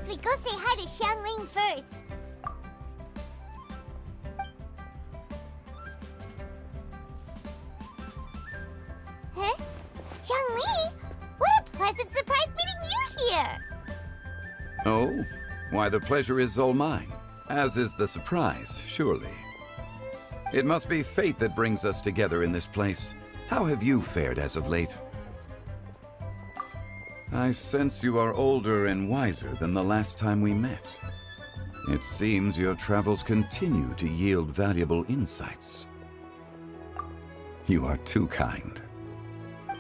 suggest we go say hi to Xiangling first. Huh? Xiangli? What a pleasant surprise meeting you here! Oh? Why, the pleasure is all mine, as is the surprise, surely. It must be fate that brings us together in this place. How have you fared as of late? I sense you are older and wiser than the last time we met. It seems your travels continue to yield valuable insights. You are too kind.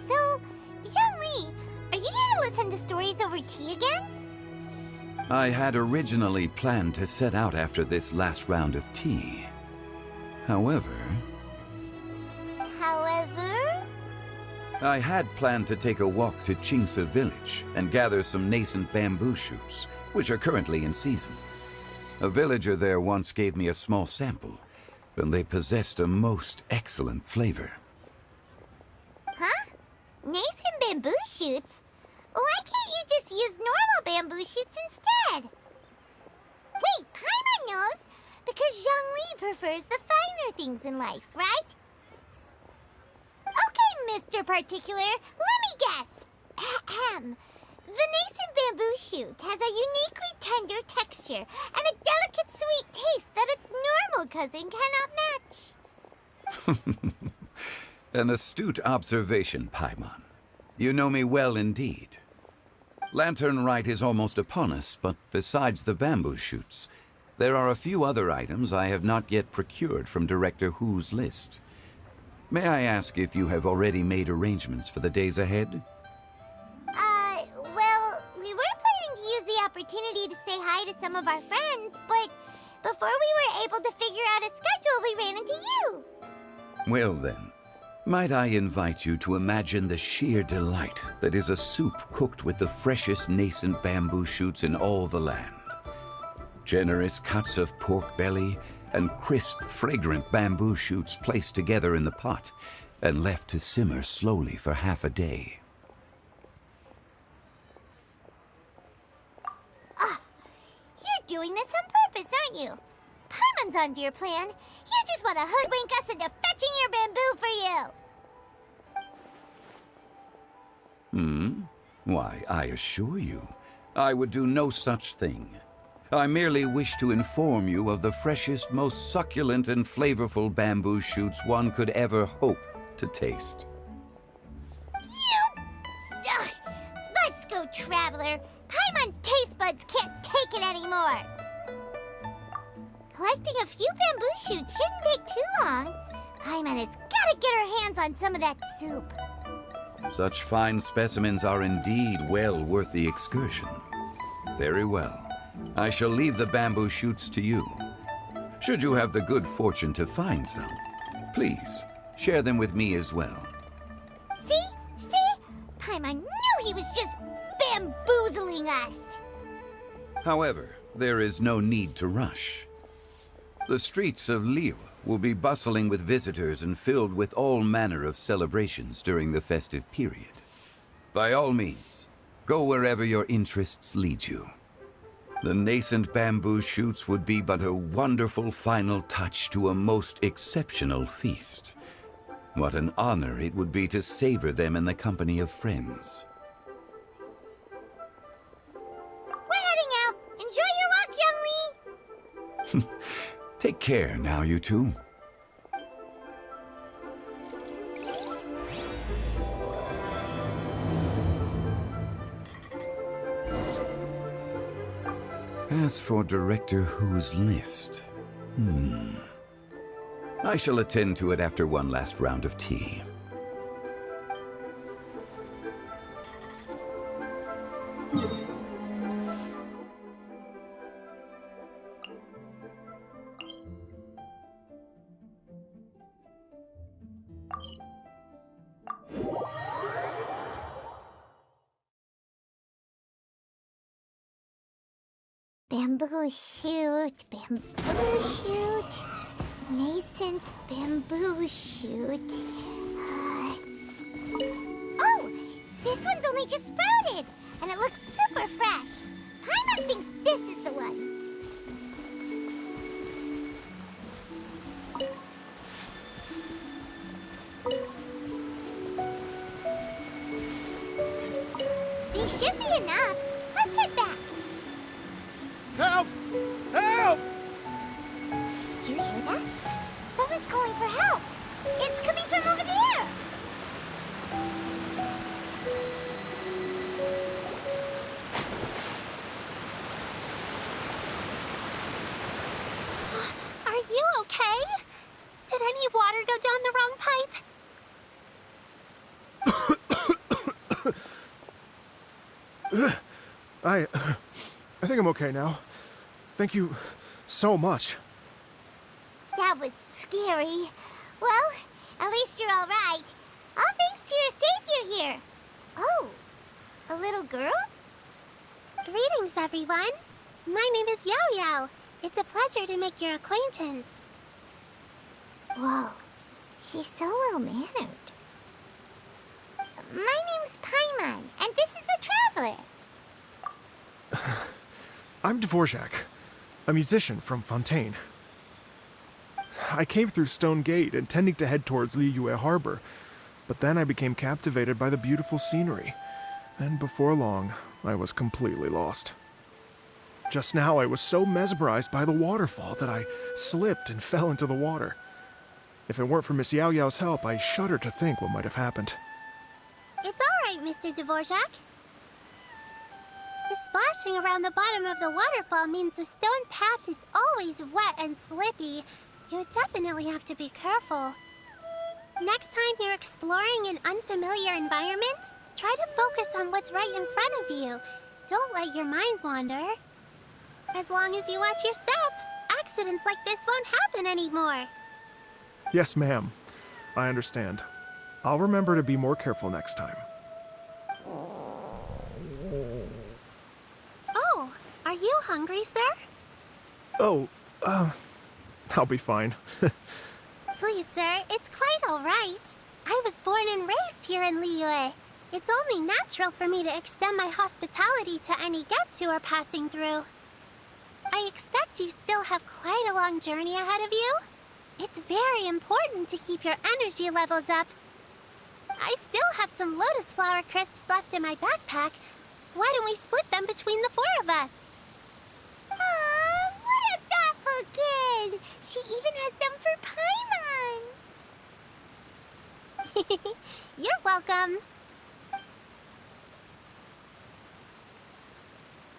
So, Xiangli, are you here to listen to stories over tea again? I had originally planned to set out after this last round of tea. However, I had planned to take a walk to Qingce village and gather some nascent bamboo shoots, which are currently in season. A villager there once gave me a small sample, and they possessed a most excellent flavor. Huh? Nascent bamboo shoots? Why can't you just use normal bamboo shoots instead? Wait, Paimon knows! Because Zhongli prefers the finer things in life, right? Okay, Mr. Particular, let me guess. Ahem. The nascent bamboo shoot has a uniquely tender texture and a delicate sweet taste that its normal cousin cannot match. An astute observation, Paimon. You know me well indeed. Lantern Rite is almost upon us, but besides the bamboo shoots, there are a few other items I have not yet procured from Director Hu's list. May I ask if you have already made arrangements for the days ahead? Well, we were planning to use the opportunity to say hi to some of our friends, but before we were able to figure out a schedule, we ran into you. Well then, might I invite you to imagine the sheer delight that is a soup cooked with the freshest nascent bamboo shoots in all the land. Generous cuts of pork belly and crisp, fragrant bamboo shoots placed together in the pot and left to simmer slowly for half a day. You're doing this on purpose, aren't you? Paimon's onto your plan. You just want to hoodwink us into fetching your bamboo for you. Why, I assure you, I would do no such thing. I merely wish to inform you of the freshest, most succulent and flavorful bamboo shoots one could ever hope to taste. Ugh, let's go, Traveler. Paimon's taste buds can't take it anymore. Collecting a few bamboo shoots shouldn't take too long. Paimon has got to get her hands on some of that soup. Such fine specimens are indeed well worth the excursion. Very well. I shall leave the bamboo shoots to you. Should you have the good fortune to find some, please share them with me as well. See? Paimon knew he was just bamboozling us. However, there is no need to rush. The streets of Liyue will be bustling with visitors and filled with all manner of celebrations during the festive period. By all means, go wherever your interests lead you. The nascent bamboo shoots would be but a wonderful final touch to a most exceptional feast. What an honor it would be to savor them in the company of friends. We're heading out. Enjoy your walk, Youngly. Take care now, you two. As for Director Hu's list, I shall attend to it after one last round of tea. Bamboo shoot, nascent bamboo shoot. Oh, this one's only just sprouted, and it looks super fresh. Paimon thinks These should be enough. Let's head back. Help! Help! Did you hear that? Someone's calling for help. It's coming from over there. Are you okay? Did any water go down the wrong pipe? I think I'm okay now. Thank you so much. That was scary. Well, at least you're all right. All thanks to your savior here. Oh, a little girl? Greetings, everyone. My name is Yao Yao. It's a pleasure to make your acquaintance. Whoa, she's so well-mannered. My name's Paimon, and this is the Traveler. I'm Dvorak, a musician from Fontaine. I came through Stone Gate intending to head towards Liyue Harbor, but then I became captivated by the beautiful scenery, and before long, I was completely lost. Just now, I was so mesmerized by the waterfall that I slipped and fell into the water. If it weren't for Miss Yao Yao's help, I shudder to think what might have happened. It's all right, Mr. Dvorak. The splashing around the bottom of the waterfall means the stone path is always wet and slippy. You definitely have to be careful. Next time you're exploring an unfamiliar environment, try to focus on what's right in front of you. Don't let your mind wander. As long as you watch your step, accidents like this won't happen anymore. Yes, ma'am. I understand. I'll remember to be more careful next time. Oh, are you hungry, sir? Oh, I'll be fine. Please, sir, it's quite all right. I was born and raised here in Liyue. It's only natural for me to extend my hospitality to any guests who are passing through. I expect you still have quite a long journey ahead of you. It's very important to keep your energy levels up. I still have some lotus flower crisps left in my backpack. Why don't we split them between the four of us? Aw, what a thoughtful kid! She even has some for Paimon! You're welcome.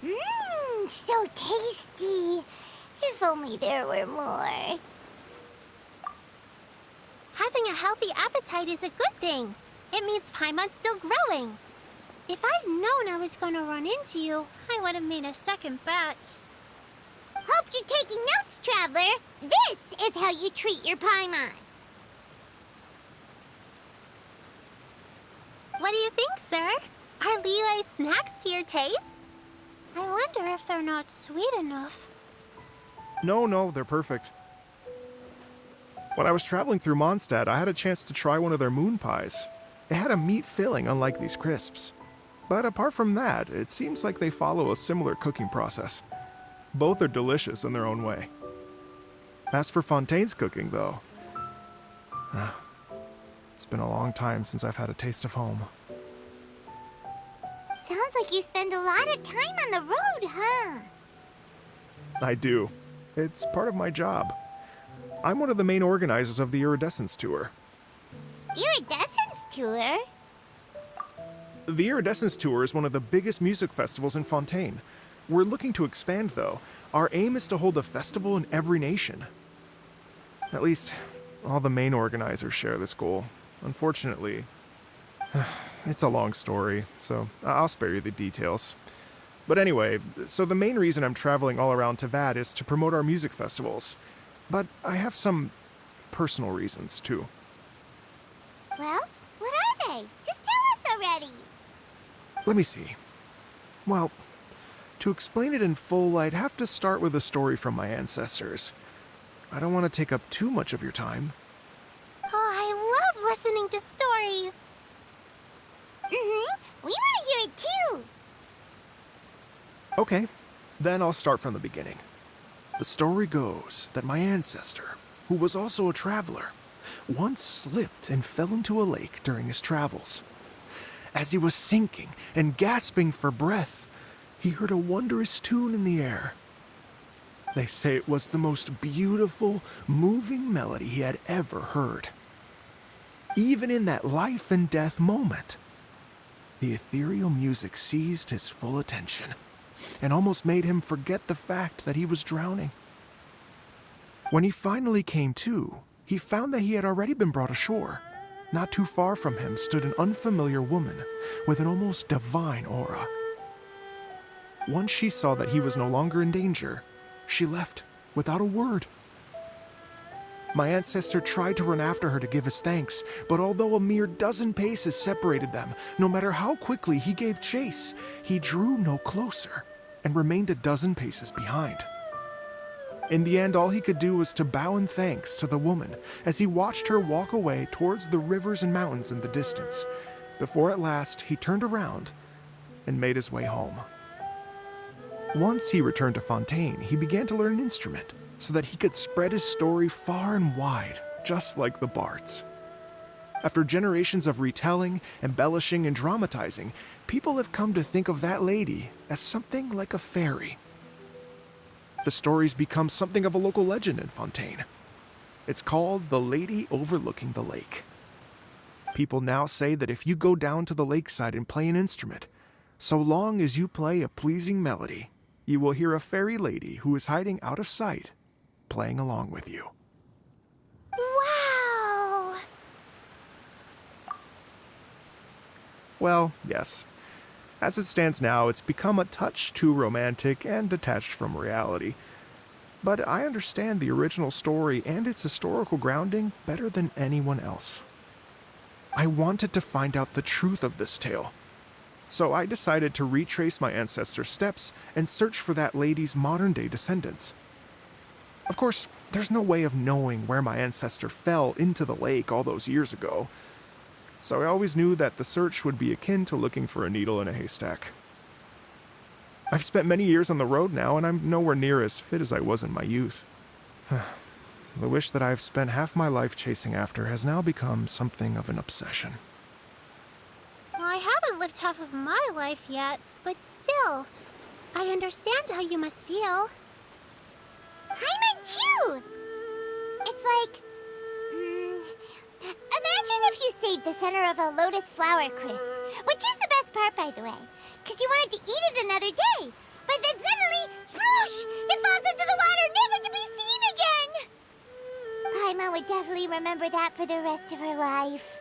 Mmm, so tasty. If only there were more. Having a healthy appetite is a good thing. It means Paimon's still growing. If I'd known I was gonna run into you, I would have made a second batch. Hope you're taking notes, Traveler. This is how you treat your Paimon. What do you think, sir? Are Liyue's snacks to your taste? I wonder if they're not sweet enough. No, they're perfect. When I was traveling through Mondstadt, I had a chance to try one of their moon pies. It had a meat filling, unlike these crisps. But apart from that, it seems like they follow a similar cooking process. Both are delicious in their own way. As for Fontaine's cooking, though, it's been a long time since I've had a taste of home. Sounds like you spend a lot of time on the road, huh? I do. It's part of my job. I'm one of the main organizers of the Iridescence Tour. Iridescence Tour? The Iridescence Tour is one of the biggest music festivals in Fontaine. We're looking to expand, though. Our aim is to hold a festival in every nation. At least, all the main organizers share this goal. Unfortunately, it's a long story, so I'll spare you the details. But anyway, so the main reason I'm traveling all around Tavad is to promote our music festivals. But I have some personal reasons, too. Well, what are they? Just tell us already. Let me see. Well, to explain it in full, I'd have to start with a story from my ancestors. I don't want to take up too much of your time. Oh, I love listening to stories. We want to hear it too. Okay, then I'll start from the beginning. The story goes that my ancestor, who was also a traveler, once slipped and fell into a lake during his travels. As he was sinking and gasping for breath, he heard a wondrous tune in the air. They say it was the most beautiful, moving melody he had ever heard. Even in that life and death moment, the ethereal music seized his full attention and almost made him forget the fact that he was drowning. When he finally came to, he found that he had already been brought ashore. Not too far from him stood an unfamiliar woman with an almost divine aura. Once she saw that he was no longer in danger, she left without a word. My ancestor tried to run after her to give his thanks, but although a mere dozen paces separated them, no matter how quickly he gave chase, he drew no closer and remained a dozen paces behind. In the end, all he could do was to bow in thanks to the woman as he watched her walk away towards the rivers and mountains in the distance, before at last he turned around and made his way home. Once he returned to Fontaine, he began to learn an instrument so that he could spread his story far and wide, just like the bards. After generations of retelling, embellishing, and dramatizing, people have come to think of that lady as something like a fairy. The story's become something of a local legend in Fontaine. It's called The Lady Overlooking the Lake. People now say that if you go down to the lakeside and play an instrument, so long as you play a pleasing melody, you will hear a fairy lady who is hiding out of sight, playing along with you. Wow! Well, yes. As it stands now, it's become a touch too romantic and detached from reality. But I understand the original story and its historical grounding better than anyone else. I wanted to find out the truth of this tale. So I decided to retrace my ancestors' steps and search for that lady's modern-day descendants. Of course, there's no way of knowing where my ancestor fell into the lake all those years ago, so I always knew that the search would be akin to looking for a needle in a haystack. I've spent many years on the road now, and I'm nowhere near as fit as I was in my youth. The wish that I've spent half my life chasing after has now become something of an obsession. I haven't lived half of my life yet, but still, I understand how you must feel. Paimon too! It's like... imagine if you saved the center of a lotus flower crisp, which is the best part, by the way, because you wanted to eat it another day. But then suddenly, sploosh! It falls into the water, never to be seen again! Paimon would definitely remember that for the rest of her life.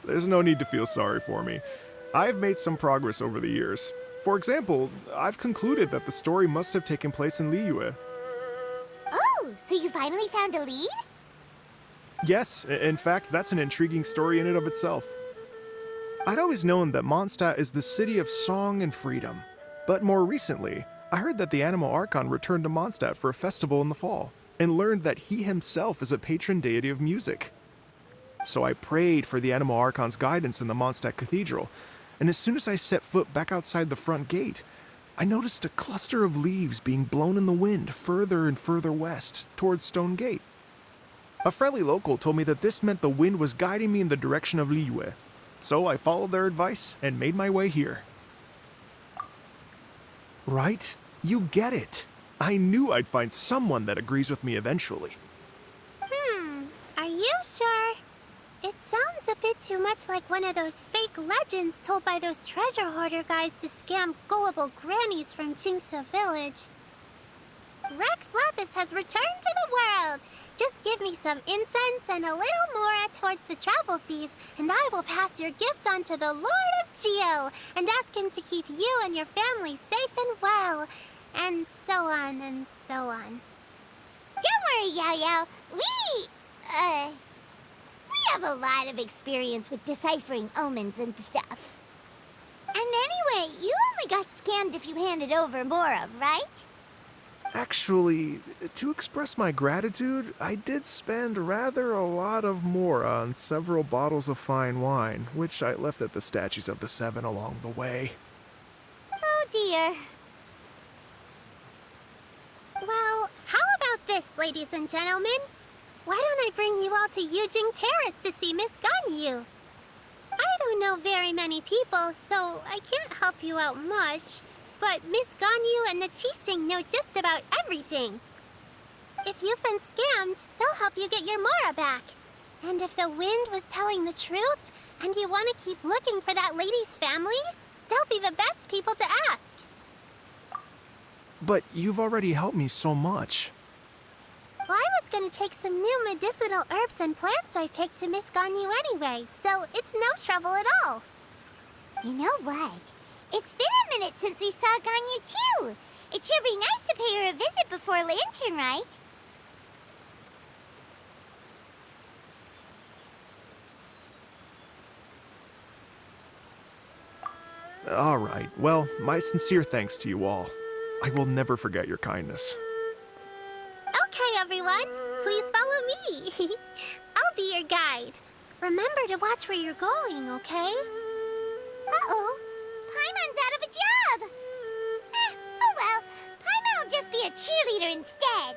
There's no need to feel sorry for me. I've made some progress over the years. For example, I've concluded that the story must have taken place in Liyue. Oh, so you finally found a lead? Yes, in fact, that's an intriguing story in and of itself. I'd always known that Mondstadt is the city of song and freedom, but more recently, I heard that the Animal Archon returned to Mondstadt for a festival in the fall, and learned that he himself is a patron deity of music. So I prayed for the Animal Archon's guidance in the Mondstadt Cathedral, and as soon as I set foot back outside the front gate, I noticed a cluster of leaves being blown in the wind further and further west, towards Stone Gate. A friendly local told me that this meant the wind was guiding me in the direction of Liyue, so I followed their advice and made my way here. Right? You get it. I knew I'd find someone that agrees with me eventually. Are you sure? It sounds a bit too much like one of those fake legends told by those treasure hoarder guys to scam gullible grannies from Jingsa Village. Rex Lapis has returned to the world! Just give me some incense and a little more towards the travel fees, and I will pass your gift on to the Lord of Geo, and ask him to keep you and your family safe and well, and so on and so on. Don't worry, Yao Yao. We have a lot of experience with deciphering omens and stuff. And anyway, you only got scammed if you handed over Mora, right? Actually, to express my gratitude, I did spend rather a lot of more on several bottles of fine wine, which I left at the Statues of the Seven along the way. Oh dear. Well, how about this, ladies and gentlemen? Why don't I bring you all to Yujing Terrace to see Miss Ganyu? I don't know very many people, so I can't help you out much. But Miss Ganyu and the Chising know just about everything. If you've been scammed, they'll help you get your Mara back. And if the wind was telling the truth, and you want to keep looking for that lady's family, they'll be the best people to ask. But you've already helped me so much. Well, I was gonna take some new medicinal herbs and plants I picked to Miss Ganyu anyway, so it's no trouble at all. You know what? It's been a minute since we saw Ganyu too. It should be nice to pay her a visit before Lantern, right? All right. Well, my sincere thanks to you all. I will never forget your kindness. Okay, everyone, please follow me. I'll be your guide. Remember to watch where you're going, okay? Uh-oh. Paimon's out of a job. Oh well. Paimon will just be a cheerleader instead.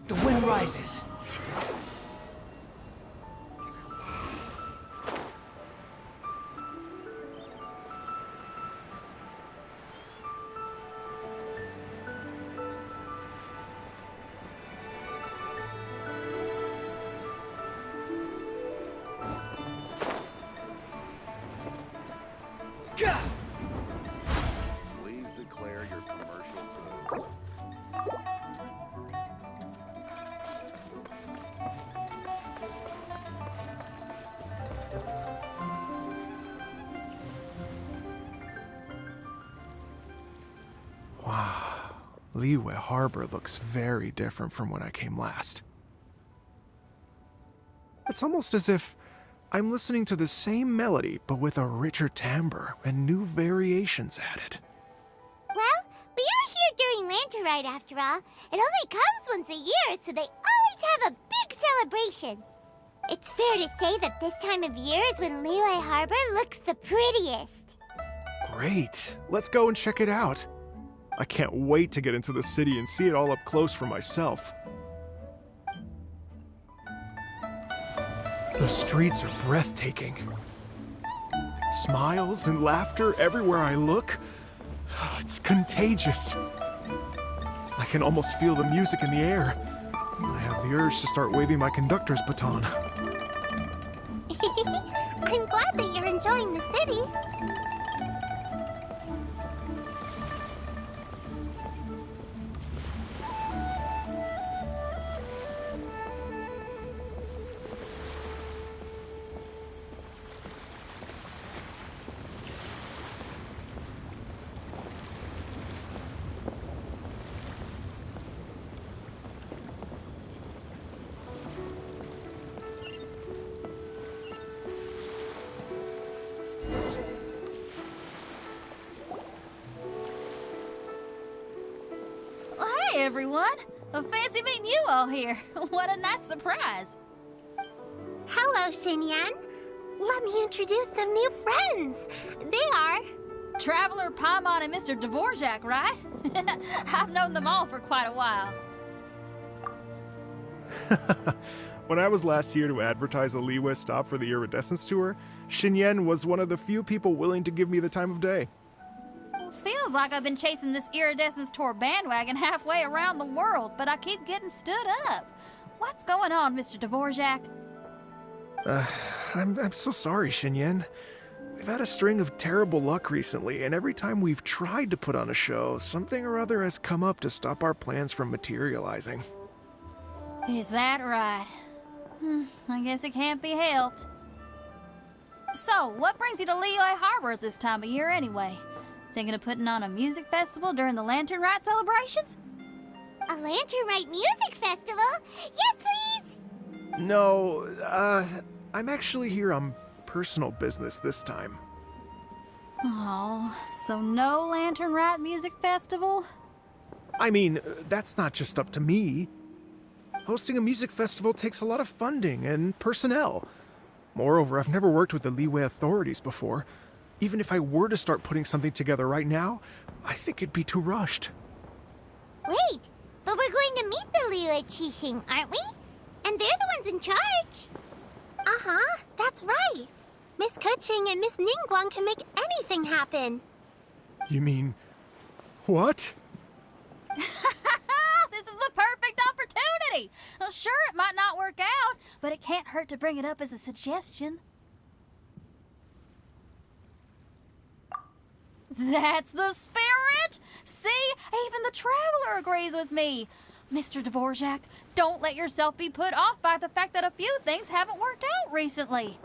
The wind rises. Please declare your commercial goods. Wow. Liyue Harbor looks very different from when I came last. It's almost as if I'm listening to the same melody, but with a richer timbre and new variations added. Well, we are here during Lantern Rite after all. It only comes once a year, so they always have a big celebration. It's fair to say that this time of year is when Liyue Harbor looks the prettiest. Great. Let's go and check it out. I can't wait to get into the city and see it all up close for myself. The streets are breathtaking. Smiles and laughter everywhere I look. It's contagious. I can almost feel the music in the air. I have the urge to start waving my conductor's baton. I'm glad that you're enjoying the city. Hey everyone! Fancy meeting you all here. What a nice surprise. Hello, Xinyan. Let me introduce some new friends. They are... Traveler Paimon and Mr. Dvorak, right? I've known them all for quite a while. When I was last here to advertise a Liyue stop for the Iridescence Tour, Xinyan was one of the few people willing to give me the time of day. Feels like I've been chasing this Iridescence Tour bandwagon halfway around the world, but I keep getting stood up. What's going on, Mr. Dvorak? I'm so sorry, Xinyan. We've had a string of terrible luck recently, and every time we've tried to put on a show, something or other has come up to stop our plans from materializing. Is that right? I guess it can't be helped. So, what brings you to Liyue Harbor at this time of year anyway? Thinking of putting on a music festival during the Lantern Rite celebrations? A Lantern Rite music festival? Yes, please! No, I'm actually here on personal business this time. Oh, so no Lantern Rite music festival? I mean, that's not just up to me. Hosting a music festival takes a lot of funding and personnel. Moreover, I've never worked with the Liyue authorities before. Even if I were to start putting something together right now, I think it'd be too rushed. Wait, but we're going to meet the Liyue Qixing, aren't we? And they're the ones in charge. Uh-huh, that's right. Miss Keqing and Miss Ningguang can make anything happen. You mean... what? This is the perfect opportunity! Well, sure, it might not work out, but it can't hurt to bring it up as a suggestion. That's the spirit! See? Even the Traveler agrees with me. Mr. Dvorak, don't let yourself be put off by the fact that a few things haven't worked out recently.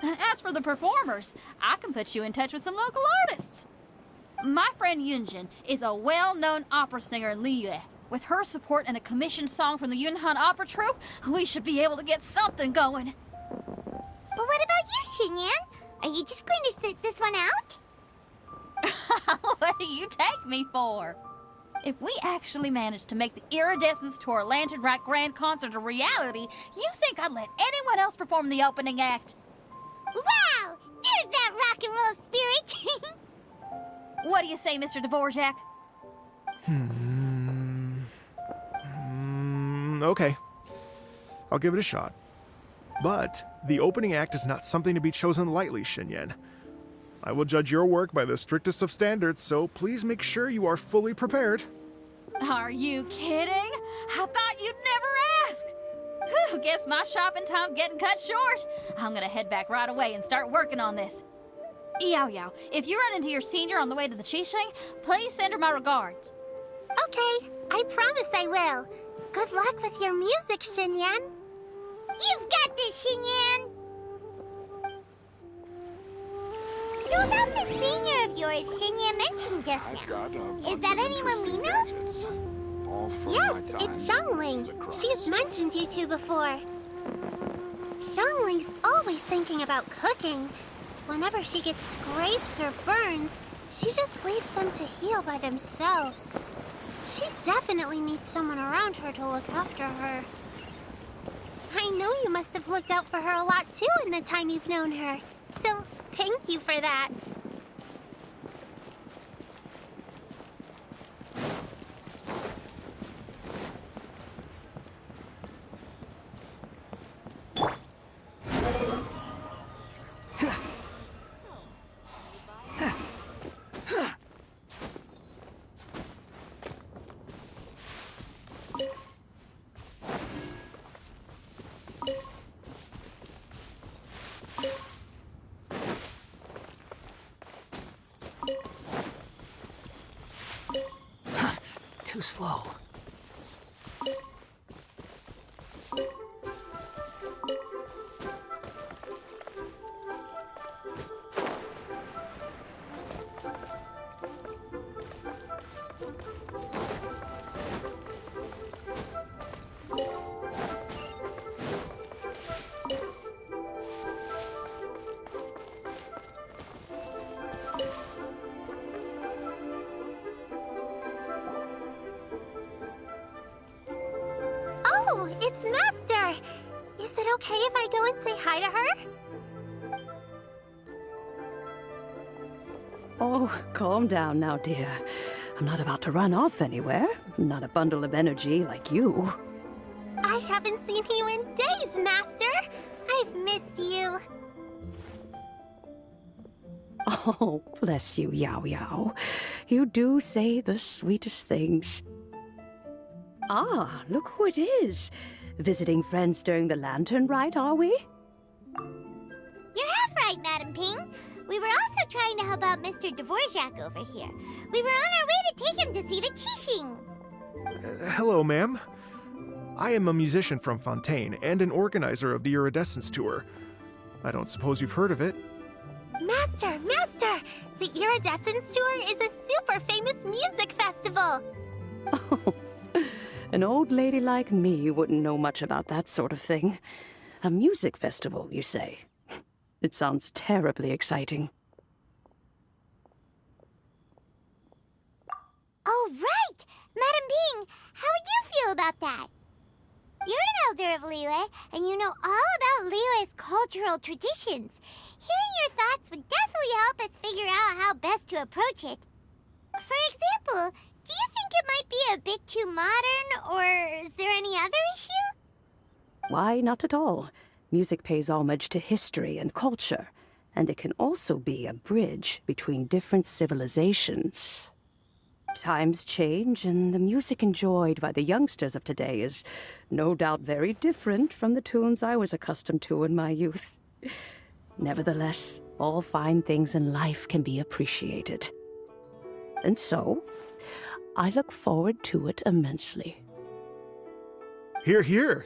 As for the performers, I can put you in touch with some local artists. My friend Yunjin is a well-known opera singer in Liyue. With her support and a commissioned song from the Yunhan Opera Troupe, we should be able to get something going. But what about you, Xinyan? Are you just going to sit this one out? What do you take me for? If we actually manage to make the Iridescence Tour Lantern Rite Grand Concert a reality, you think I'd let anyone else perform the opening act? Wow! There's that rock and roll spirit! What do you say, Mr. Dvorak? Okay. I'll give it a shot. But the opening act is not something to be chosen lightly, Xinyan. I will judge your work by the strictest of standards, so please make sure you are fully prepared. Are you kidding? I thought you'd never ask. Whew, guess my shopping time's getting cut short. I'm gonna head back right away and start working on this. Yao Yao, if you run into your senior on the way to the Qixing, please send her my regards. Okay, I promise I will. Good luck with your music, Xinyan. You've got this, Xinyan! So about the senior of yours Xinyan mentioned just now. Is that anyone we know? Yes, it's Xiangling. She's mentioned you two before. Xiangling's always thinking about cooking. Whenever she gets scrapes or burns, she just leaves them to heal by themselves. She definitely needs someone around her to look after her. I know you must have looked out for her a lot too in the time you've known her. So, thank you for that. Too slow. Oh, it's Master! Is it okay if I go and say hi to her? Oh, calm down now, dear. I'm not about to run off anywhere. I'm not a bundle of energy like you. I haven't seen you in days, Master! I've missed you. Oh, bless you, Yao Yao. You do say the sweetest things. Ah, look who it is. Visiting friends during the lantern rite, are we? You're half right, Madam Ping. We were also trying to help out Mr. Dvorak over here. We were on our way to take him to see the Qixing. Hello, ma'am. I am a musician from Fontaine and an organizer of the Iridescence Tour. I don't suppose you've heard of it. Master! Master! The Iridescence Tour is a super famous music festival! Oh, an old lady like me wouldn't know much about that sort of thing. A music festival, you say? It sounds terribly exciting. Oh, right! about that. You're an elder of Liyue, and you know all about Liyue's cultural traditions. Hearing your thoughts would definitely help us figure out how best to approach it. For example, do you think it might be a bit too modern, or is there any other issue? Why, not at all. Music pays homage to history and culture, and it can also be a bridge between different civilizations. Times change, and the music enjoyed by the youngsters of today is no doubt very different from the tunes I was accustomed to in my youth. Nevertheless, all fine things in life can be appreciated. And so, I look forward to it immensely. Hear, hear.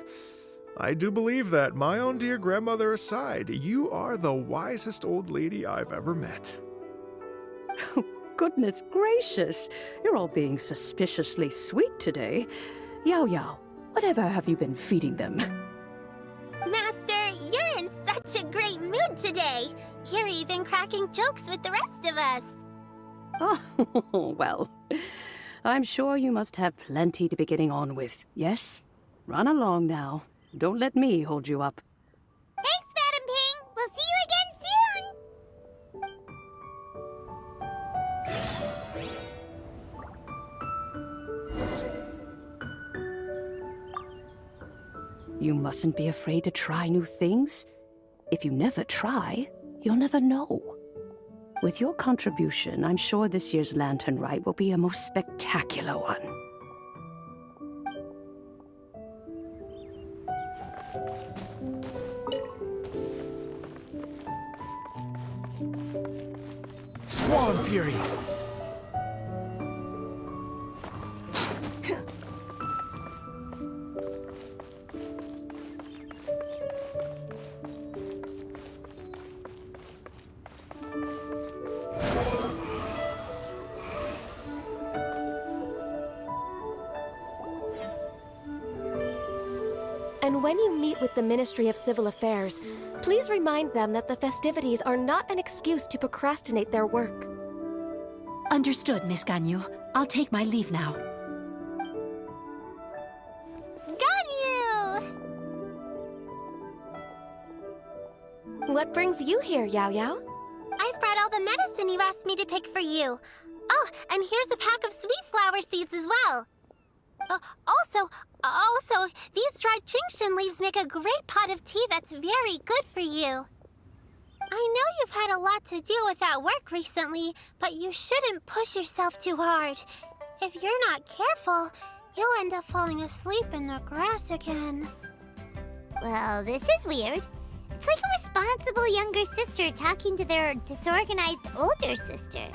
I do believe that, my own dear grandmother aside, you are the wisest old lady I've ever met. Goodness gracious, you're all being suspiciously sweet today. Yao Yao, whatever have you been feeding them? Master, you're in such a great mood today. You're even cracking jokes with the rest of us. Oh, well, I'm sure you must have plenty to be getting on with, yes? Run along now. Don't let me hold you up. Thanks, Madam Ping. We'll see you again soon. You mustn't be afraid to try new things. If you never try, you'll never know. With your contribution, I'm sure this year's Lantern Rite will be a most spectacular one. Swan Fury! And when you meet with the Ministry of Civil Affairs, please remind them that the festivities are not an excuse to procrastinate their work. Understood, Miss Ganyu. I'll take my leave now. Ganyu! What brings you here, Yao Yao? I've brought all the medicine you asked me to pick for you. Oh, and here's a pack of sweet flower seeds as well. Also, these dried Chingshin leaves make a great pot of tea that's very good for you. I know you've had a lot to deal with at work recently, but you shouldn't push yourself too hard. If you're not careful, you'll end up falling asleep in the grass again. Well, this is weird. It's like a responsible younger sister talking to their disorganized older sister.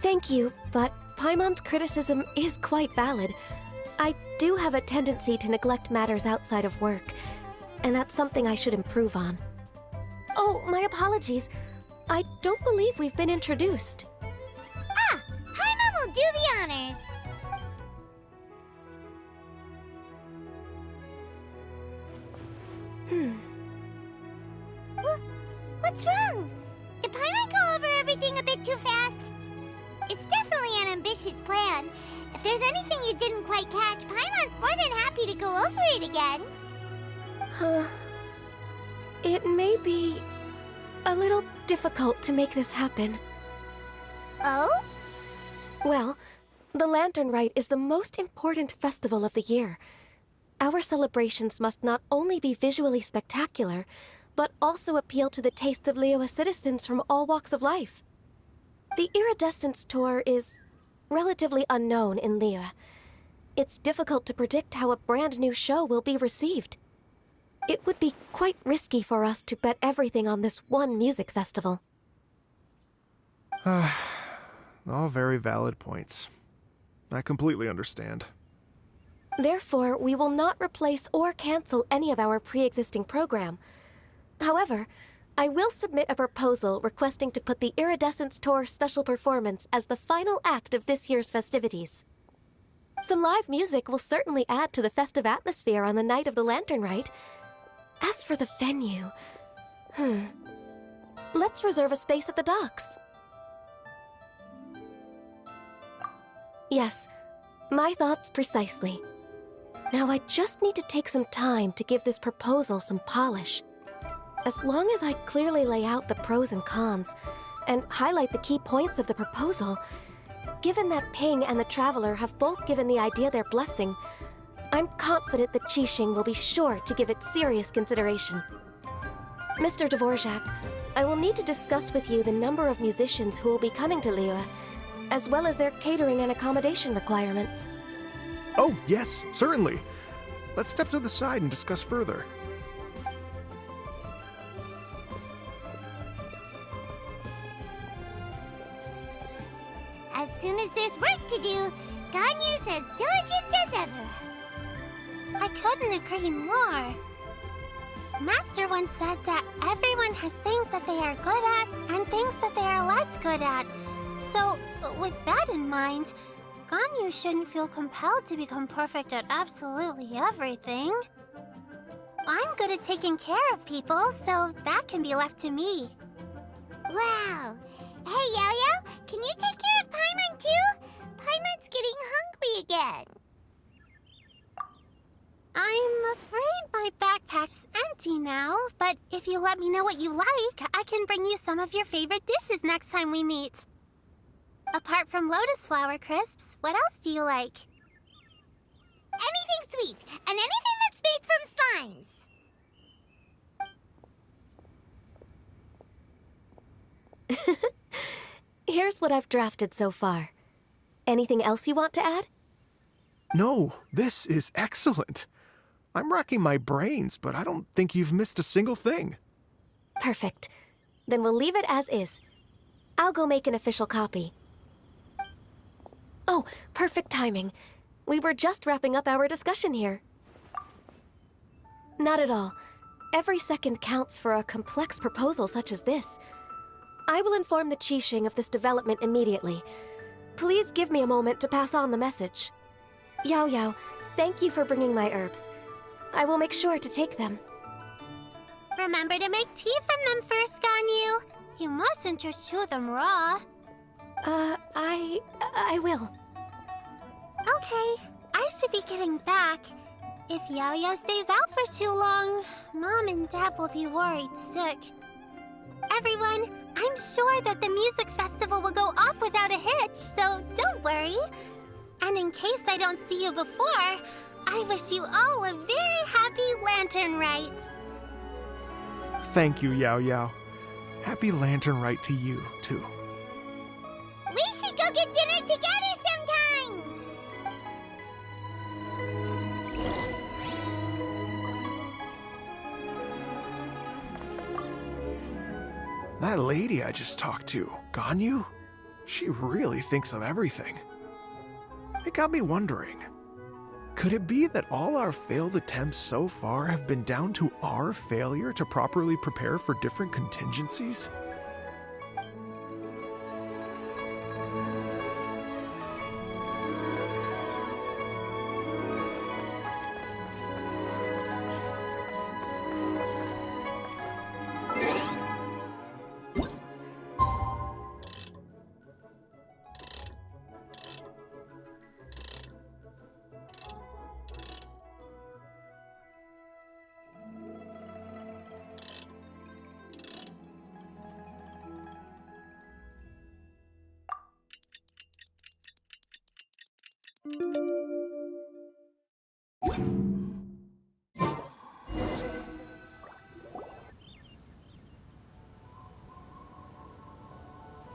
Thank you, but Paimon's criticism is quite valid. I do have a tendency to neglect matters outside of work, and that's something I should improve on. Oh, my apologies. I don't believe we've been introduced. Ah, Paimon will do the honors. What's wrong? Did Paimon go over everything a bit too fast? It's definitely an ambitious plan. If there's anything you didn't quite catch, Paimon's more than happy to go over it again. It may be a little difficult to make this happen. Oh? Well, the Lantern Rite is the most important festival of the year. Our celebrations must not only be visually spectacular, but also appeal to the tastes of Liyue citizens from all walks of life. The Iridescence Tour is relatively unknown in Liyue. It's difficult to predict how a brand new show will be received. It would be quite risky for us to bet everything on this one music festival. All very valid points. I completely understand. Therefore, we will not replace or cancel any of our pre-existing program. However, I will submit a proposal requesting to put the Iridescence Tour special performance as the final act of this year's festivities. Some live music will certainly add to the festive atmosphere on the night of the Lantern Rite. As for the venue... let's reserve a space at the docks. Yes, my thoughts precisely. Now I just need to take some time to give this proposal some polish. As long as I clearly lay out the pros and cons, and highlight the key points of the proposal, given that Ping and the Traveler have both given the idea their blessing, I'm confident that Qixing will be sure to give it serious consideration. Mr. Dvorak, I will need to discuss with you the number of musicians who will be coming to Liyue, as well as their catering and accommodation requirements. Oh, yes, certainly. Let's step to the side and discuss further. As soon as there's work to do, Ganyu's as diligent as ever. I couldn't agree more. Master once said that everyone has things that they are good at and things that they are less good at. So, with that in mind, Ganyu shouldn't feel compelled to become perfect at absolutely everything. I'm good at taking care of people, so that can be left to me. Wow. Hey, Yo-Yo, can you take care of Paimon too? Paimon's getting hungry again. I'm afraid my backpack's empty now, but if you let me know what you like, I can bring you some of your favorite dishes next time we meet. Apart from lotus flower crisps, what else do you like? Anything sweet, and anything that's made from slimes. Here's what I've drafted so far. Anything else you want to add? No, this is excellent. I'm racking my brains, but I don't think you've missed a single thing. Perfect. Then we'll leave it as is. I'll go make an official copy. Oh, perfect timing. We were just wrapping up our discussion here. Not at all. Every second counts for a complex proposal such as this. I will inform the Qixing of this development immediately. Please give me a moment to pass on the message. Yao Yao, thank you for bringing my herbs. I will make sure to take them. Remember to make tea from them first, Ganyu. You mustn't just chew them raw. I will. Okay, I should be getting back. If Yao-Yao stays out for too long, Mom and Dad will be worried sick. Everyone, I'm sure that the music festival will go off without a hitch, so don't worry. And in case I don't see you before, I wish you all a very happy Lantern Rite. Thank you, Yao Yao. Happy Lantern Rite to you, too. We should go get dinner together sometime! That lady I just talked to, Ganyu, she really thinks of everything. It got me wondering, could it be that all our failed attempts so far have been down to our failure to properly prepare for different contingencies?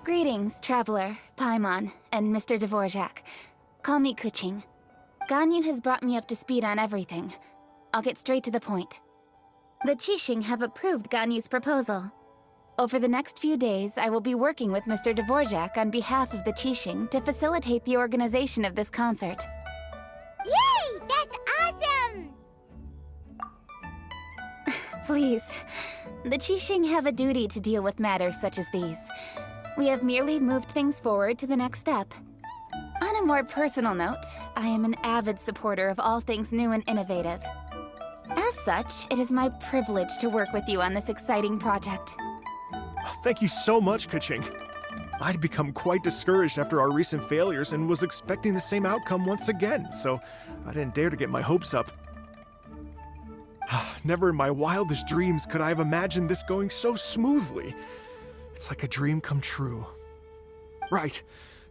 Greetings, Traveler, Paimon, and Mr. Dvorak. Call me Kuching. Ganyu has brought me up to speed on everything. I'll get straight to the point. The Qixing have approved Ganyu's proposal. Over the next few days, I will be working with Mr. Dvorak on behalf of the Qixing to facilitate the organization of this concert. Yay! That's awesome! Please. The Qixing have a duty to deal with matters such as these. We have merely moved things forward to the next step. On a more personal note, I am an avid supporter of all things new and innovative. As such, it is my privilege to work with you on this exciting project. Thank you so much, Kuching. I'd become quite discouraged after our recent failures and was expecting the same outcome once again, so I didn't dare to get my hopes up. Never in my wildest dreams could I have imagined this going so smoothly. It's like a dream come true. Right,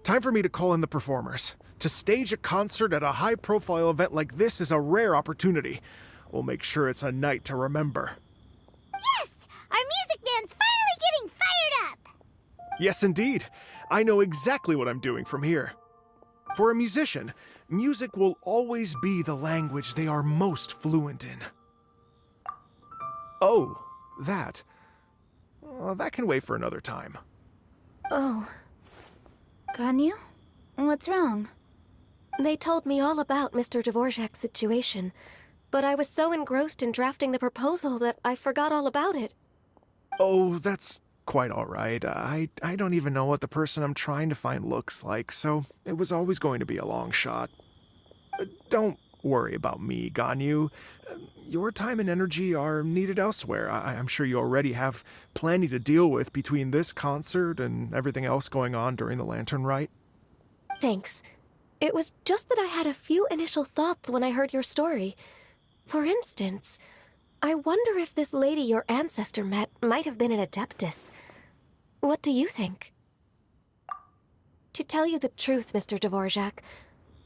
time for me to call in the performers. To stage a concert at a high-profile event like this is a rare opportunity. We'll make sure it's a night to remember. Yes! Our music band's finally getting fired up! Yes, indeed. I know exactly what I'm doing from here. For a musician, music will always be the language they are most fluent in. Oh, that. That can wait for another time. Oh. Ganyu? What's wrong? They told me all about Mr. Dvorak's situation, but I was so engrossed in drafting the proposal that I forgot all about it. Oh, that's quite all right. I don't even know what the person I'm trying to find looks like, so it was always going to be a long shot. Don't worry about me, Ganyu. Your time and energy are needed elsewhere. I'm sure you already have plenty to deal with between this concert and everything else going on during the Lantern Rite. Thanks. It was just that I had a few initial thoughts when I heard your story. For instance, I wonder if this lady your ancestor met might have been an Adeptus. What do you think? To tell you the truth, Mr. Dvorak,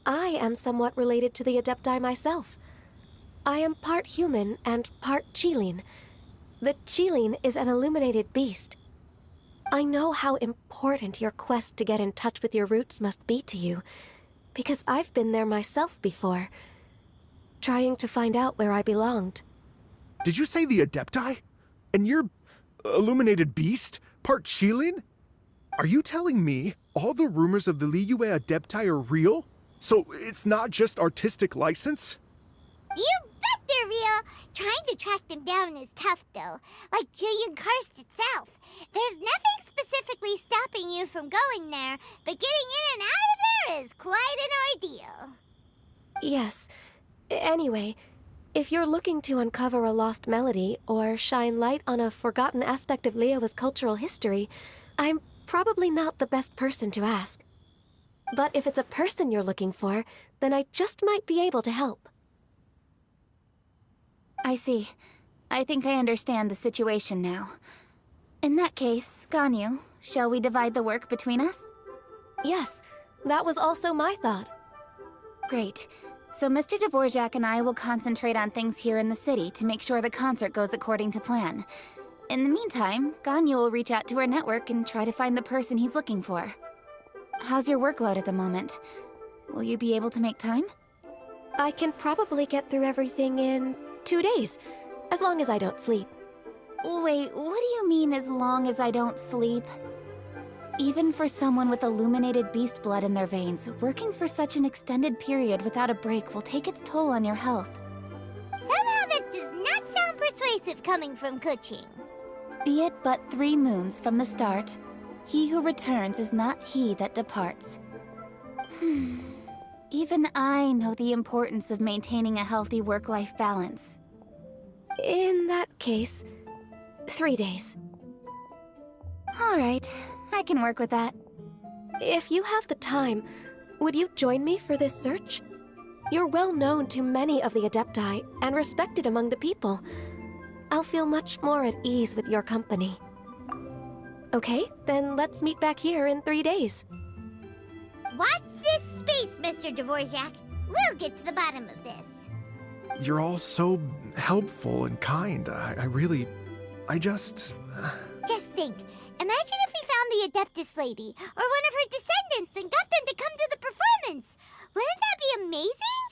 I am somewhat related to the Adepti myself. I am part human and part Qilin. The Qilin is an illuminated beast. I know how important your quest to get in touch with your roots must be to you, because I've been there myself before, trying to find out where I belonged. Did you say the Adepti? And you're illuminated beast? Part Qilin? Are you telling me all the rumors of the Liyue Adepti are real? So it's not just artistic license? You bet they're real! Trying to track them down is tough, though. Like Julian Karst itself. There's nothing specifically stopping you from going there, but getting in and out of there is quite an ordeal. Yes. Anyway, if you're looking to uncover a lost melody or shine light on a forgotten aspect of Liyue's cultural history, I'm probably not the best person to ask. But if it's a person you're looking for, then I just might be able to help. I see. I think I understand the situation now. In that case, Ganyu, shall we divide the work between us? Yes, that was also my thought. Great. So Mr. Dvorak and I will concentrate on things here in the city to make sure the concert goes according to plan. In the meantime, Ganyu will reach out to our network and try to find the person he's looking for. How's your workload at the moment? Will you be able to make time? I can probably get through everything in 2 days, as long as I don't sleep. Wait, what do you mean as long as I don't sleep? Even for someone with illuminated beast blood in their veins, working for such an extended period without a break will take its toll on your health. Somehow that does not sound persuasive coming from Kuching. Be it but 3 moons from the start, he who returns is not he that departs. Even I know the importance of maintaining a healthy work-life balance. In that case, 3 days. All right, I can work with that. If you have the time, would you join me for this search? You're well known to many of the Adepti and respected among the people. I'll feel much more at ease with your company. Okay, then let's meet back here in 3 days. Watch this space, Mr. Dvorak. We'll get to the bottom of this. You're all so helpful and kind. I just... Just think. Imagine if we found the Adeptus lady, or one of her descendants, and got them to come to the performance. Wouldn't that be amazing?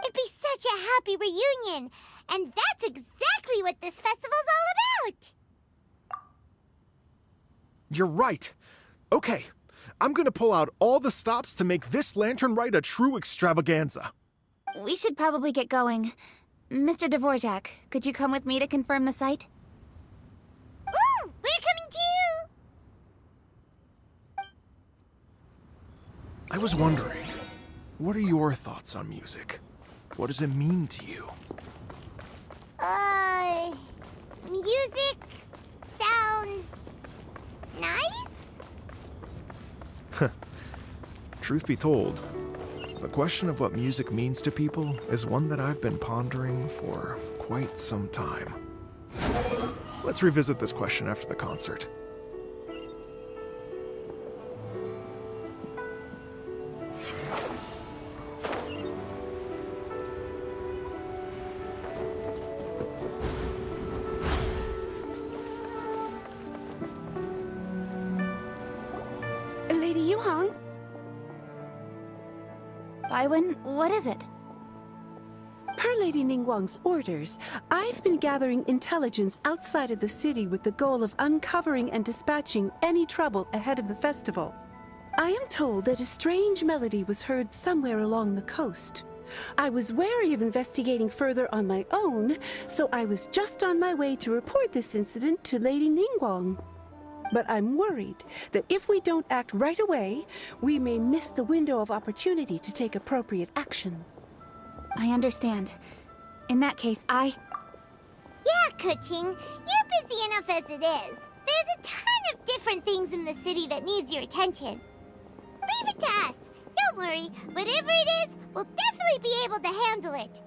It'd be such a happy reunion. And that's exactly what this festival's all about. You're right. Okay, I'm gonna pull out all the stops to make this Lantern Rite a true extravaganza. We should probably get going. Mr. Dvorak, could you come with me to confirm the site? Ooh, we're coming too! I was wondering, what are your thoughts on music? What does it mean to you? Music sounds nice? Truth be told, the question of what music means to people is one that I've been pondering for quite some time. Let's revisit this question after the concert. Lady Yuhang? Baiwen, what is it? Per Lady Ningguang's orders, I've been gathering intelligence outside of the city with the goal of uncovering and dispatching any trouble ahead of the festival. I am told that a strange melody was heard somewhere along the coast. I was wary of investigating further on my own, so I was just on my way to report this incident to Lady Ningguang. But I'm worried that if we don't act right away, we may miss the window of opportunity to take appropriate action. I understand. In that case, Yeah, Kuching, you're busy enough as it is. There's a ton of different things in the city that needs your attention. Leave it to us. Don't worry, whatever it is, we'll definitely be able to handle it.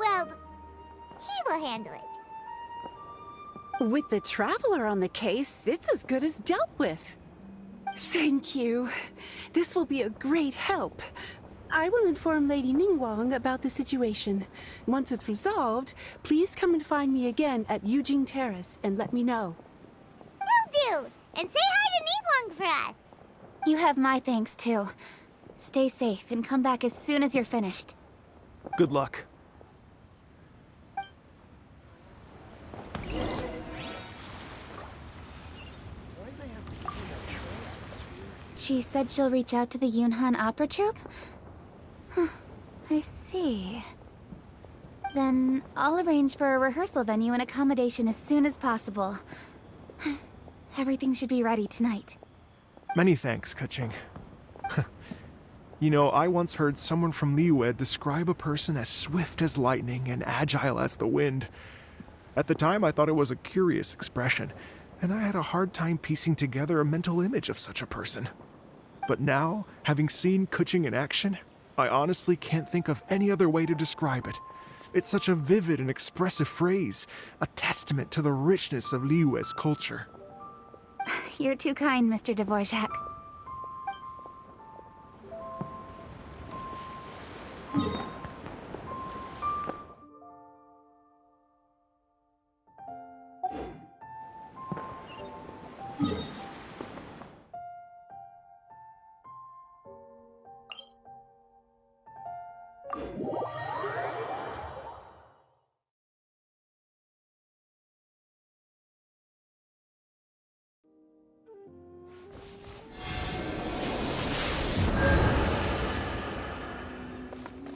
Well, he will handle it. With the Traveler on the case, it's as good as dealt with. Thank you. This will be a great help. I will inform Lady Ningguang about the situation. Once it's resolved, please come and find me again at Yujing Terrace and let me know. Will do! And say hi to Ningguang for us! you have my thanks too. Stay safe and come back as soon as you're finished. Good luck. She said she'll reach out to the Yunhan Opera Troupe? Huh, I see. Then I'll arrange for a rehearsal venue and accommodation as soon as possible. Everything should be ready tonight. Many thanks, Kuching. You know, I once heard someone from Liyue describe a person as swift as lightning and agile as the wind. At the time, I thought it was a curious expression, and I had a hard time piecing together a mental image of such a person. But now, having seen Kuching in action, I honestly can't think of any other way to describe it. It's such a vivid and expressive phrase, a testament to the richness of Liyue's culture. You're too kind, Mr. Dvorak.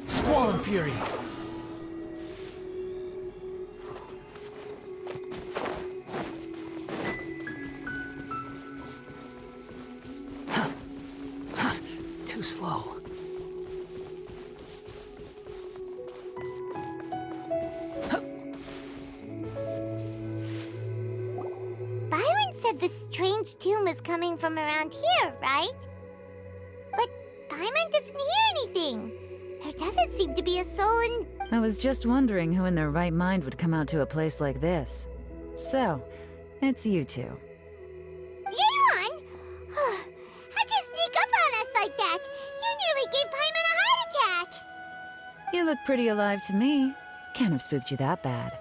Squall and Fury! Too slow. Byron said the strange tune was coming from around here, right? But Paimon doesn't hear anything. There doesn't seem to be a soul in... I was just wondering who in their right mind would come out to a place like this. So, it's you two. Yeon! How'd you sneak up on us like that? You nearly gave Paimon a heart attack! You look pretty alive to me. Can't have spooked you that bad.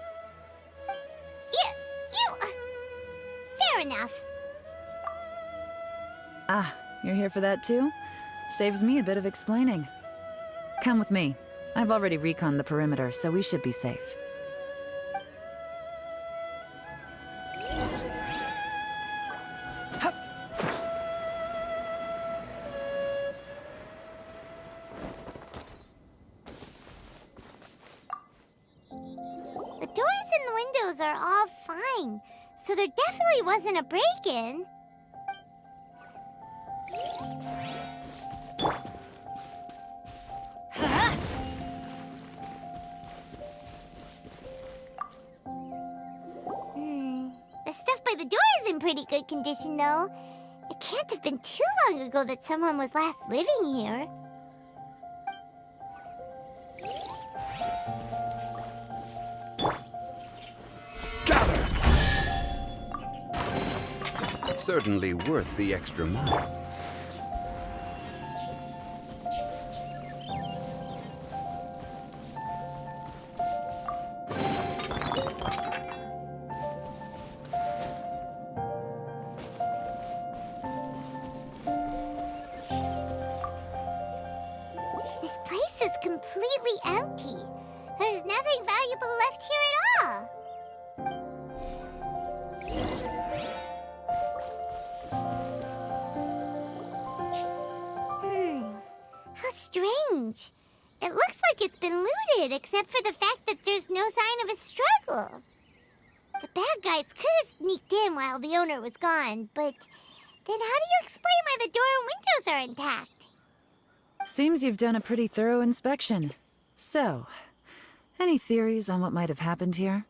Fair enough. Ah, you're here for that too? Saves me a bit of explaining. Come with me. I've already reconned the perimeter, so we should be safe. The doors and the windows are all fine, so there definitely wasn't a break-in. The stuff by the door is in pretty good condition, though. It can't have been too long ago that someone was last living here. Certainly worth the extra mile. This place is completely empty. There's nothing valuable left here at all. How strange. It looks like it's been looted, except for the fact that there's no sign of a struggle. The bad guys could have sneaked in while the owner was gone, but then how do you explain why the door and windows are intact? Seems you've done a pretty thorough inspection. So, any theories on what might have happened here?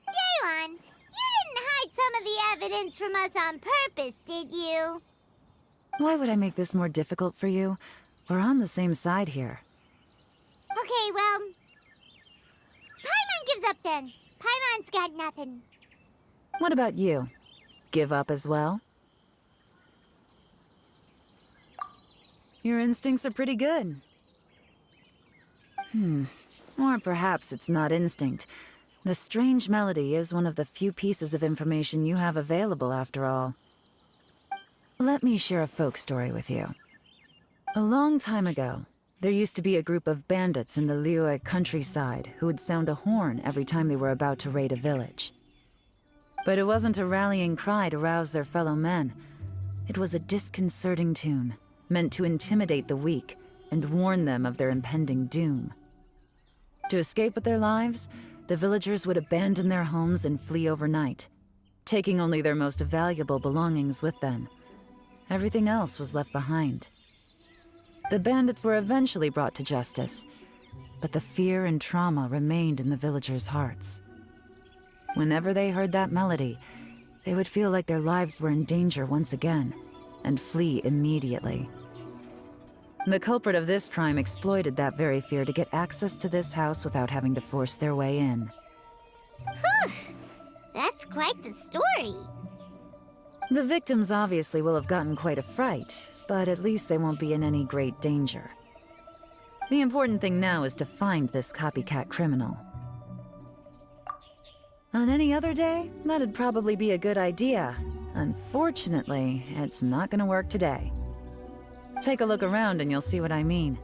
Yelan, you didn't hide some of the evidence from us on purpose, did you? Why would I make this more difficult for you? We're on the same side here. Okay, well, Paimon gives up then. Paimon's got nothing. What about you? Give up as well? Your instincts are pretty good. Or perhaps it's not instinct. The strange melody is one of the few pieces of information you have available, after all. Let me share a folk story with you. A long time ago, there used to be a group of bandits in the Liyue countryside who would sound a horn every time they were about to raid a village. But it wasn't a rallying cry to rouse their fellow men. It was a disconcerting tune, meant to intimidate the weak and warn them of their impending doom. To escape with their lives, the villagers would abandon their homes and flee overnight, taking only their most valuable belongings with them. Everything else was left behind. The bandits were eventually brought to justice, but the fear and trauma remained in the villagers' hearts. Whenever they heard that melody, they would feel like their lives were in danger once again, and flee immediately. The culprit of this crime exploited that very fear to get access to this house without having to force their way in. Whew, that's quite the story. The victims obviously will have gotten quite a fright, but at least they won't be in any great danger. The important thing now is to find this copycat criminal. On any other day, that'd probably be a good idea. Unfortunately, it's not gonna work today. Take a look around and you'll see what I mean.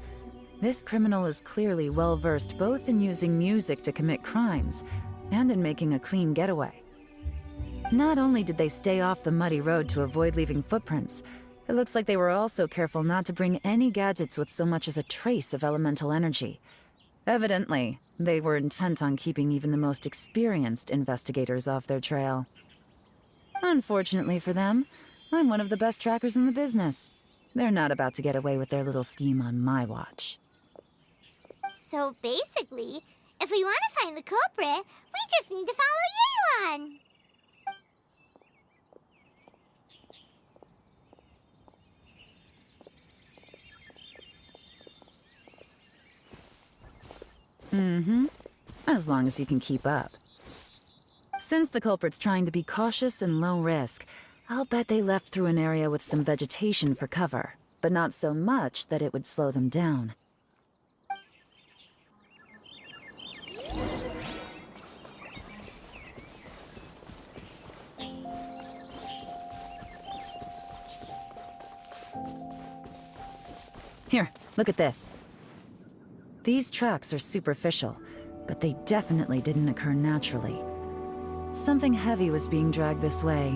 This criminal is clearly well-versed both in using music to commit crimes and in making a clean getaway. Not only did they stay off the muddy road to avoid leaving footprints, it looks like they were also careful not to bring any gadgets with so much as a trace of elemental energy. Evidently, they were intent on keeping even the most experienced investigators off their trail. Unfortunately for them, I'm one of the best trackers in the business. They're not about to get away with their little scheme on my watch. So basically, if we want to find the culprit, we just need to follow Yelan. As long as you can keep up. Since the culprit's trying to be cautious and low risk, I'll bet they left through an area with some vegetation for cover, but not so much that it would slow them down. Here, look at this. These tracks are superficial, but they definitely didn't occur naturally. Something heavy was being dragged this way,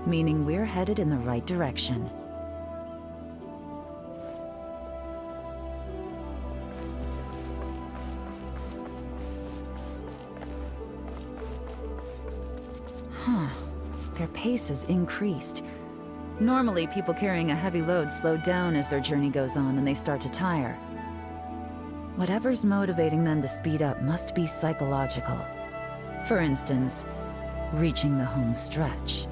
meaning we're headed in the right direction. Their pace has increased. Normally, people carrying a heavy load slow down as their journey goes on and they start to tire. Whatever's motivating them to speed up must be psychological. For instance, reaching the home stretch.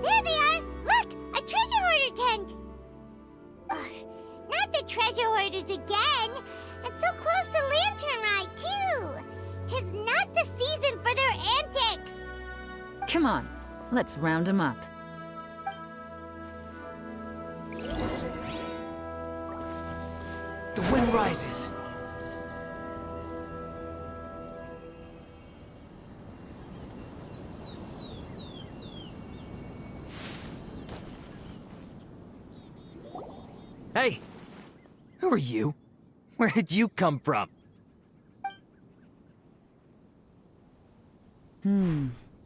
There they are! Look! A treasure hoarder tent! Ugh, not the treasure hoarders again! And so close to Lantern Ride, too! 'Tis not the season for their antics! Come on, let's round them up. The wind rises. Hey! Who are you? Where did you come from?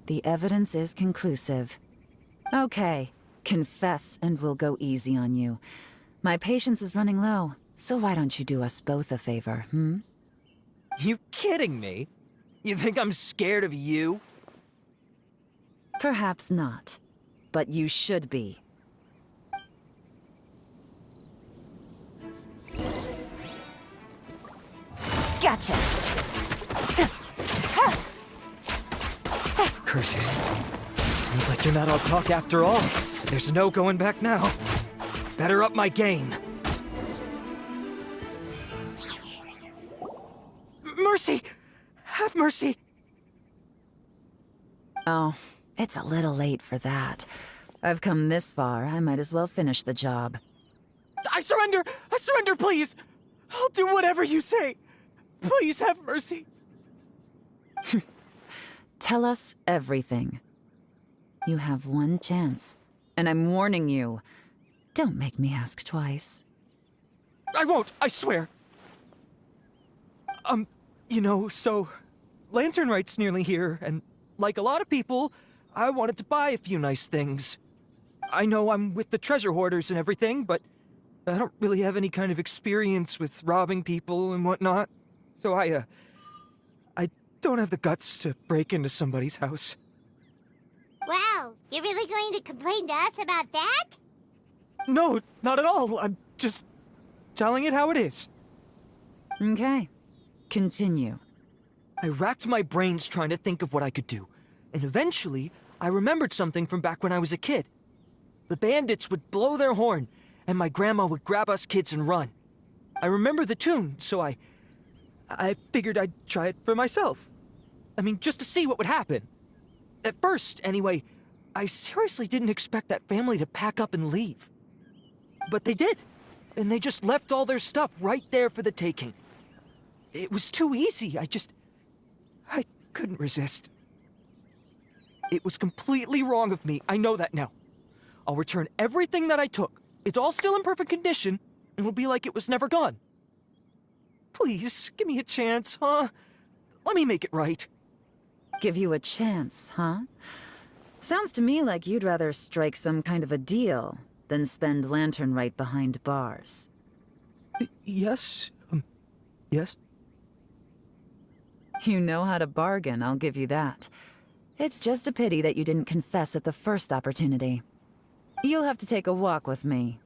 The evidence is conclusive. Okay, confess and we'll go easy on you. My patience is running low, so why don't you do us both a favor, You kidding me? You think I'm scared of you? Perhaps not, but you should be. Gotcha! Curses. Seems like you're not all talk after all. There's no going back now. Better up my game. Mercy! Have mercy! Oh, it's a little late for that. I've come this far, I might as well finish the job. I surrender! I surrender, please! I'll do whatever you say. Please have mercy. Tell us everything. You have one chance, and I'm warning you. Don't make me ask twice. I won't, I swear. So Lantern Rite's nearly here, and like a lot of people, I wanted to buy a few nice things. I know I'm with the treasure hoarders and everything, but I don't really have any kind of experience with robbing people and whatnot. So I don't have the guts to break into somebody's house. Wow, you're really going to complain to us about that? No, not at all. I'm just telling it how it is. Okay. Continue. I racked my brains trying to think of what I could do, and eventually, I remembered something from back when I was a kid. The bandits would blow their horn, and my grandma would grab us kids and run. I remember the tune, so I figured I'd try it for myself. I mean, just to see what would happen. At first, anyway, I seriously didn't expect that family to pack up and leave. But they did, and they just left all their stuff right there for the taking. It was too easy, I couldn't resist. It was completely wrong of me, I know that now. I'll return everything that I took. It's all still in perfect condition, and it'll be like it was never gone. Please, give me a chance, huh? Let me make it right. Give you a chance, huh? Sounds to me like you'd rather strike some kind of a deal than spend Lantern Rite behind bars. Yes? Yes? You know how to bargain, I'll give you that. It's just a pity that you didn't confess at the first opportunity. You'll have to take a walk with me.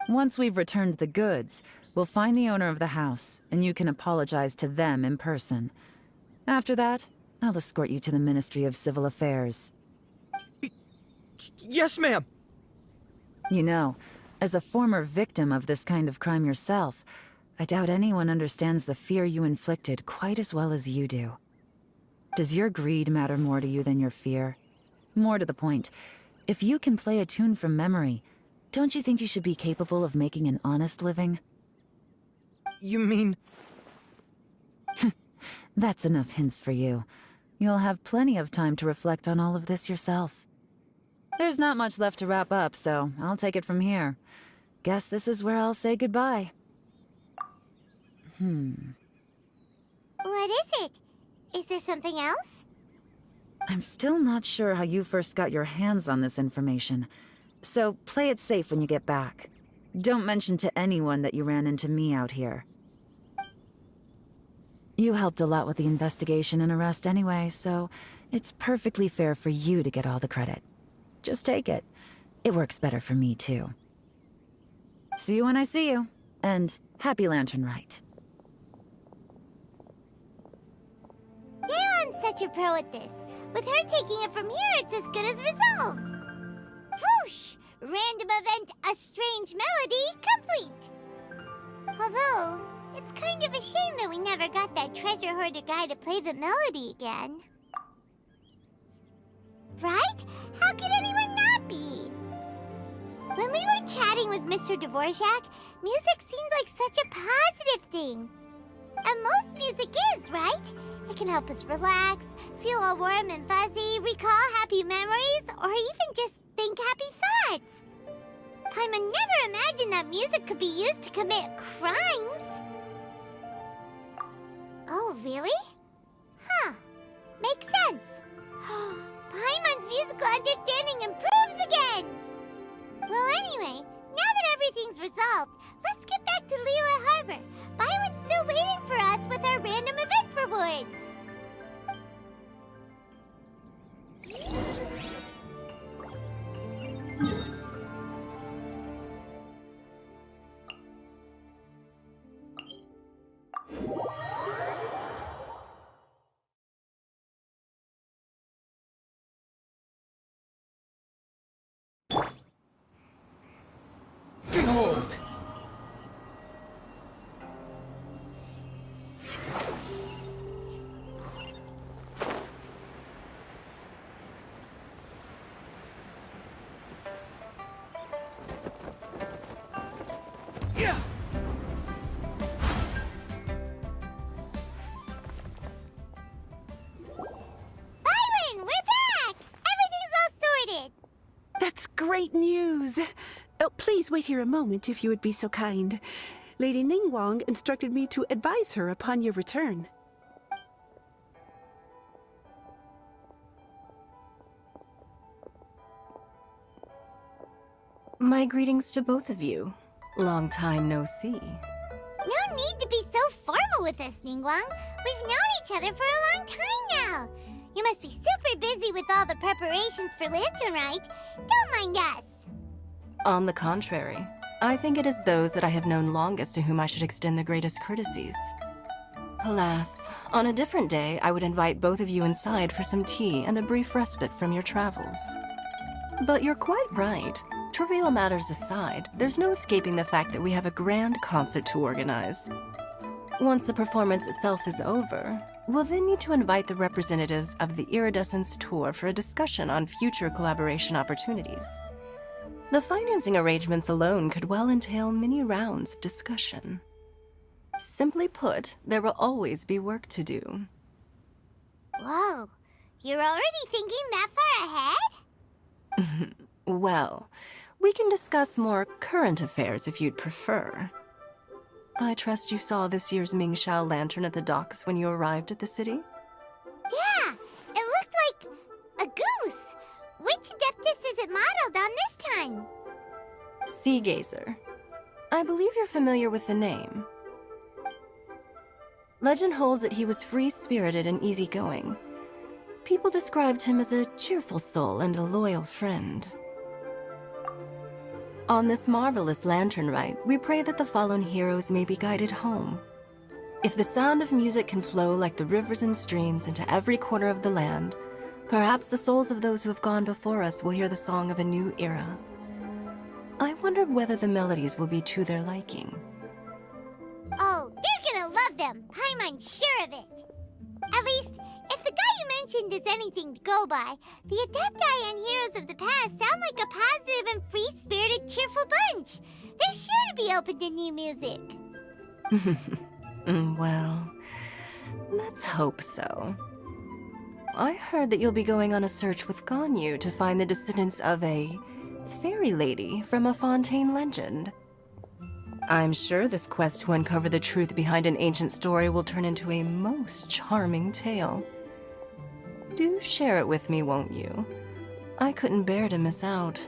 Once we've returned the goods, we'll find the owner of the house, and you can apologize to them in person. After that, I'll escort you to the Ministry of Civil Affairs. Yes, ma'am! You know, as a former victim of this kind of crime yourself, I doubt anyone understands the fear you inflicted quite as well as you do. Does your greed matter more to you than your fear? More to the point, if you can play a tune from memory, don't you think you should be capable of making an honest living? You mean... That's enough hints for you. You'll have plenty of time to reflect on all of this yourself. There's not much left to wrap up, so I'll take it from here. Guess this is where I'll say goodbye. What is it? Is there something else? I'm still not sure how you first got your hands on this information, so play it safe when you get back. Don't mention to anyone that you ran into me out here. You helped a lot with the investigation and arrest anyway, so it's perfectly fair for you to get all the credit. Just take it. It works better for me, too. See you when I see you, and happy Lantern Rite. Gaon's such a pro at this. With her taking it from here, it's as good as resolved. Whoosh! Random event, a strange melody, complete. Although, it's kind of a shame that we never got that treasure hoarder guy to play the melody again. Right? How could anyone not be? When we were chatting with Mr. Dvorak, music seemed like such a positive thing. And most music is, right? It can help us relax, feel all warm and fuzzy, recall happy memories, or even just think happy thoughts. Paimon never imagined that music could be used to commit crimes. Oh, really? Huh. Makes sense. Paimon's musical understanding improves again! Well, anyway, now that everything's resolved, let's get back to Liyue Harbor. Byron's still waiting for us with our random event rewards. Behold! Yeah! Byron, we're back! Everything's all sorted! That's great news! Oh, please wait here a moment if you would be so kind. Lady Ningguang instructed me to advise her upon your return. My greetings to both of you. Long time no see. No need to be so formal with us, Ningguang. We've known each other for a long time now. You must be super busy with all the preparations for Lantern Rite. Don't mind us. On the contrary, I think it is those that I have known longest to whom I should extend the greatest courtesies. Alas, on a different day, I would invite both of you inside for some tea and a brief respite from your travels. But you're quite right. Trivial matters aside, there's no escaping the fact that we have a grand concert to organize. Once the performance itself is over, we'll then need to invite the representatives of the Iridescence Tour for a discussion on future collaboration opportunities. The financing arrangements alone could well entail many rounds of discussion. Simply put, there will always be work to do. Whoa, you're already thinking that far ahead? Well, we can discuss more current affairs if you'd prefer. I trust you saw this year's Mingxiao lantern at the docks when you arrived at the city? Yeah, it looked like a goose. Which Adeptus is it modeled on this time? Sea Gazer. I believe you're familiar with the name. Legend holds that he was free-spirited and easygoing. People described him as a cheerful soul and a loyal friend. On this marvelous lantern rite, we pray that the fallen heroes may be guided home. If the sound of music can flow like the rivers and streams into every corner of the land, perhaps the souls of those who have gone before us will hear the song of a new era. I wonder whether the melodies will be to their liking. Oh, they're gonna love them. I'm sure of it. At least, if the guy you mentioned is anything to go by, the Adepti and Heroes of the Past sound like a positive and free-spirited, cheerful bunch. They're sure to be open to new music. Well, let's hope so. I heard that you'll be going on a search with Ganyu to find the descendants of a fairy lady from a Fontaine legend. I'm sure this quest to uncover the truth behind an ancient story will turn into a most charming tale. Do share it with me, won't you? I couldn't bear to miss out.